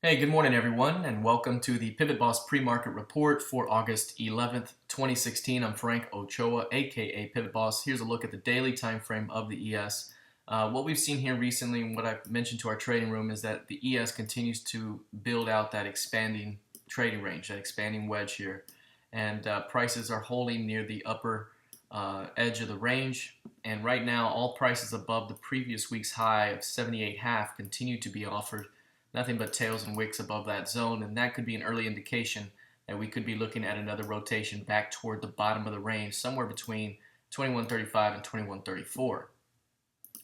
Hey, good morning everyone, and welcome to the PivotBoss Pre-Market Report for August 11th, 2016. I'm Frank Ochoa, aka PivotBoss. Here's a look at the daily time frame of the ES. What we've seen here recently, and what I've mentioned to our trading room, is that the ES continues to build out that expanding trading range, that expanding wedge here. And prices are holding near the upper edge of the range. And right now, all prices above the previous week's high of 78.5 continue to be offered. Nothing but tails and wicks above that zone, and that could be an early indication that we could be looking at another rotation back toward the bottom of the range, somewhere between 21.35 and 21.34.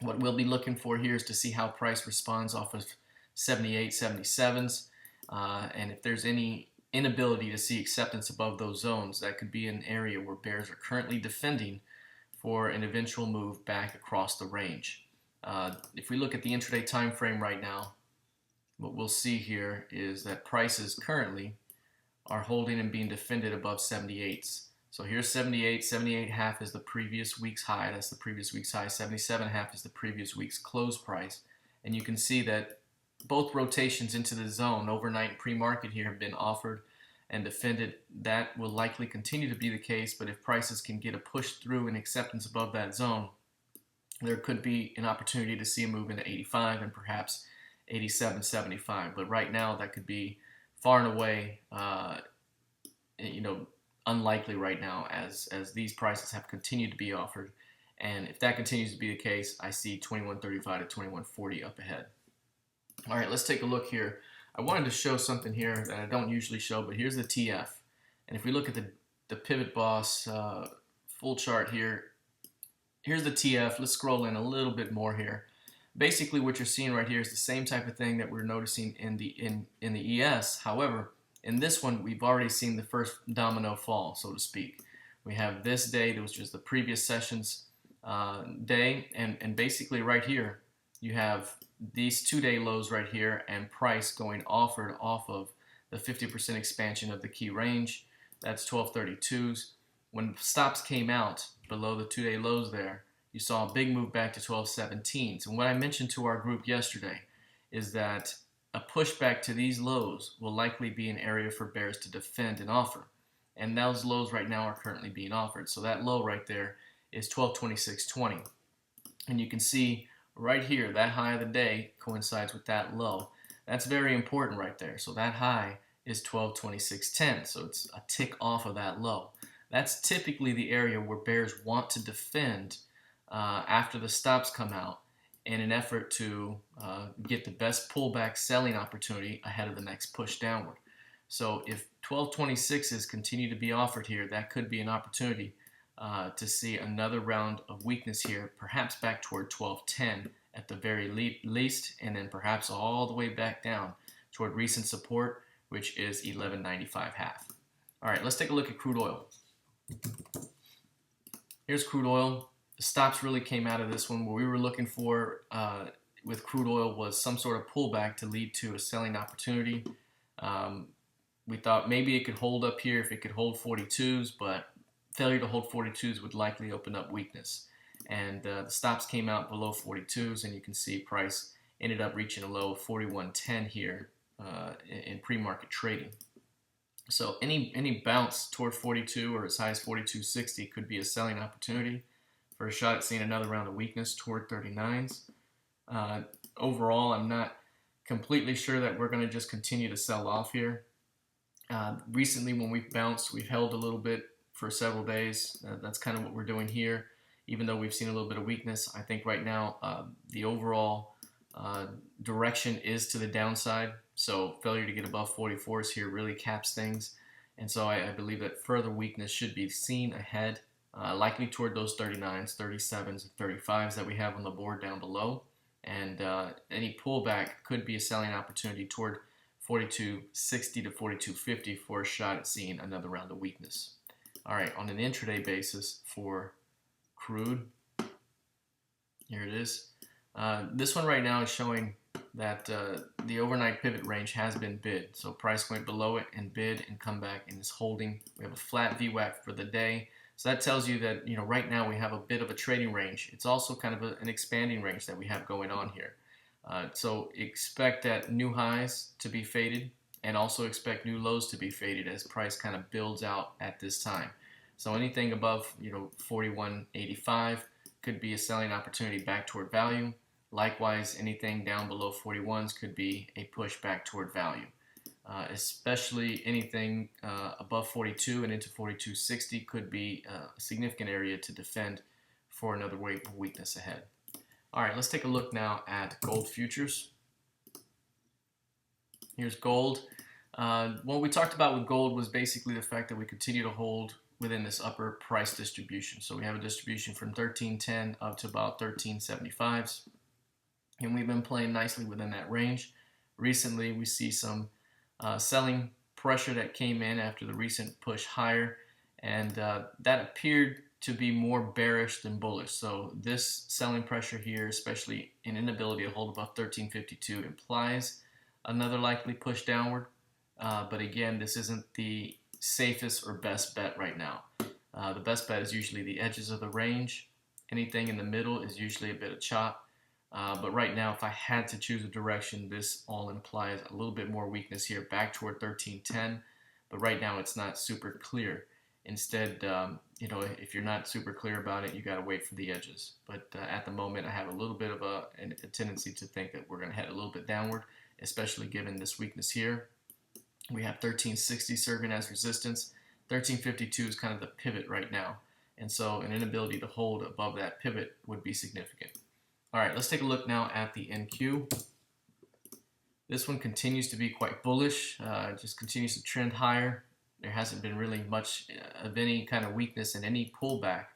What we'll be looking for here is to see how price responds off of 78, 77s, and if there's any inability to see acceptance above those zones, that could be an area where bears are currently defending for an eventual move back across the range. If we look at the intraday time frame right now, what we'll see here is that prices currently are holding and being defended above 78s. So here's 78, 78.5 is the previous week's high. That's the previous week's high. 77.5 is the previous week's close price. And you can see that both rotations into the zone overnight pre-market here have been offered and defended. That will likely continue to be the case, but if prices can get a push through and acceptance above that zone, there could be an opportunity to see a move into 85 and perhaps 87.75, but right now that could be far and away, unlikely right now as these prices have continued to be offered. And if that continues to be the case, I see 21.35 to 21.40 up ahead. All right, let's take a look here. I wanted to show something here that I don't usually show, but here's the TF. And if we look at the PivotBoss full chart here, here's the TF. Let's scroll in a little bit more here. Basically, what you're seeing right here is the same type of thing that we're noticing in the ES. However, in this one, we've already seen the first domino fall, so to speak. We have this day, which was the previous session's day, and basically right here, you have these two-day lows right here and price going offered off of the 50% expansion of the key range. That's 1232s. When stops came out below the two-day lows there, you saw a big move back to 1217s. And what I mentioned to our group yesterday is that a pushback to these lows will likely be an area for bears to defend and offer. And those lows right now are currently being offered. So that low right there is 1226.20. And you can see right here, that high of the day coincides with that low. That's very important right there. So that high is 1226.10. So it's a tick off of that low. That's typically the area where bears want to defend after the stops come out in an effort to get the best pullback selling opportunity ahead of the next push downward. So if 1226s continue to be offered here, that could be an opportunity to see another round of weakness here, perhaps back toward 1210 at the very least, and then perhaps all the way back down toward recent support, which is 1195 half. All right, let's take a look at crude oil. Here's crude oil. The stops really came out of this one. What we were looking for with crude oil was some sort of pullback to lead to a selling opportunity. We thought maybe it could hold up here if it could hold 42s, but failure to hold 42s would likely open up weakness. And the stops came out below 42s, and you can see price ended up reaching a low of 41.10 here in pre-market trading. So any bounce toward 42 or as high as 42.60 could be a selling opportunity for a shot at seeing another round of weakness toward 39s. Overall, I'm not completely sure that we're going to just continue to sell off here. Recently, when we've bounced, we've held a little bit for several days. That's kind of what we're doing here. Even though we've seen a little bit of weakness, I think right now the overall direction is to the downside. So failure to get above 44s here really caps things. And so I believe that further weakness should be seen ahead. Likely toward those 39s, 37s, and 35s that we have on the board down below. And any pullback could be a selling opportunity toward 42.60 to 42.50 for a shot at seeing another round of weakness. All right, on an intraday basis for crude, here it is. This one right now is showing that the overnight pivot range has been bid. So price went below it and bid and come back and is holding. We have a flat VWAP for the day. So that tells you that, right now we have a bit of a trading range. It's also kind of an expanding range that we have going on here. So expect that new highs to be faded, and also expect new lows to be faded as price kind of builds out at this time. So anything above 41.85 could be a selling opportunity back toward value. Likewise, anything down below 41s could be a push back toward value. Especially anything above 42 and into 42.60 could be a significant area to defend for another wave of weakness ahead. All right, let's take a look now at gold futures. Here's gold. What we talked about with gold was basically the fact that we continue to hold within this upper price distribution. So we have a distribution from 13.10 up to about 13.75s, and we've been playing nicely within that range. Recently, we see some selling pressure that came in after the recent push higher, and that appeared to be more bearish than bullish. So this selling pressure here, especially an inability to hold above 13.52, implies another likely push downward. But again, this isn't the safest or best bet right now. The best bet is usually the edges of the range. Anything in the middle is usually a bit of chop. But right now, if I had to choose a direction, this all implies a little bit more weakness here back toward 13.10. But right now, it's not super clear. Instead, if you're not super clear about it, you got to wait for the edges. But at the moment, I have a little bit of a tendency to think that we're going to head a little bit downward, especially given this weakness here. We have 13.60 serving as resistance. 13.52 is kind of the pivot right now. And so an inability to hold above that pivot would be significant. All right, let's take a look now at the NQ. This one continues to be quite bullish, just continues to trend higher. There hasn't been really much of any kind of weakness in any pullback.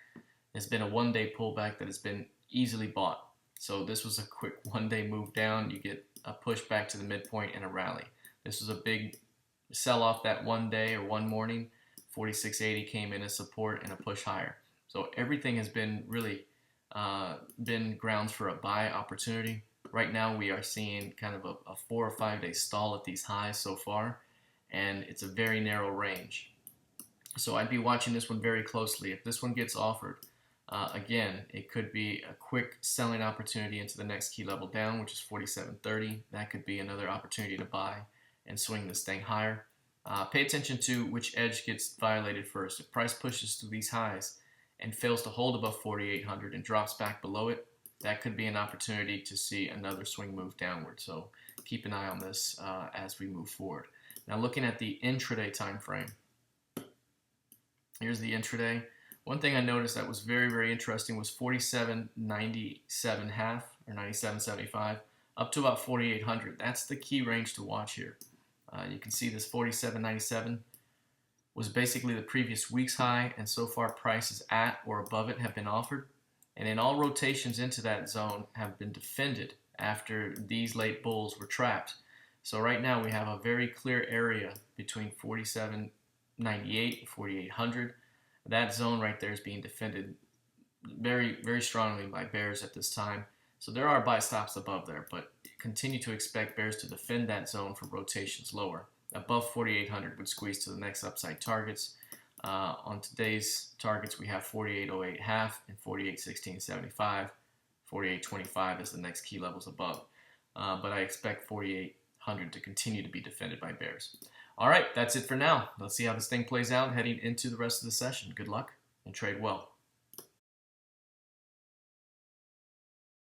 It's been a one-day pullback that has been easily bought. So this was a quick one-day move down. You get a push back to the midpoint and a rally. This was a big sell-off that one day or one morning. 46.80 came in as support and a push higher. So everything has been really been grounds for a buy opportunity. Right now we are seeing kind of a 4 or 5 day stall at these highs so far, and it's a very narrow range. So I'd be watching this one very closely. If this one gets offered, again, it could be a quick selling opportunity into the next key level down, which is 47.30. That could be another opportunity to buy and swing this thing higher. Pay attention to which edge gets violated first. If price pushes to these highs and fails to hold above 4,800 and drops back below it, that could be an opportunity to see another swing move downward. So keep an eye on this as we move forward. Now looking at the intraday time frame. Here's the intraday. One thing I noticed that was very, very interesting was 47.97 half or 97.75 up to about 4,800. That's the key range to watch here. You can see this 47.97 was basically the previous week's high, and so far prices at or above it have been offered. And then all rotations into that zone have been defended after these late bulls were trapped. So right now we have a very clear area between 47.98 and 4,800. That zone right there is being defended very, very strongly by bears at this time. So there are buy stops above there, but continue to expect bears to defend that zone for rotations lower. Above 4,800 would squeeze to the next upside targets. On today's targets, we have 48.08 half and 48.1675. 48.25 is the next key levels above. But I expect 4,800 to continue to be defended by bears. All right, that's it for now. Let's see how this thing plays out heading into the rest of the session. Good luck and trade well.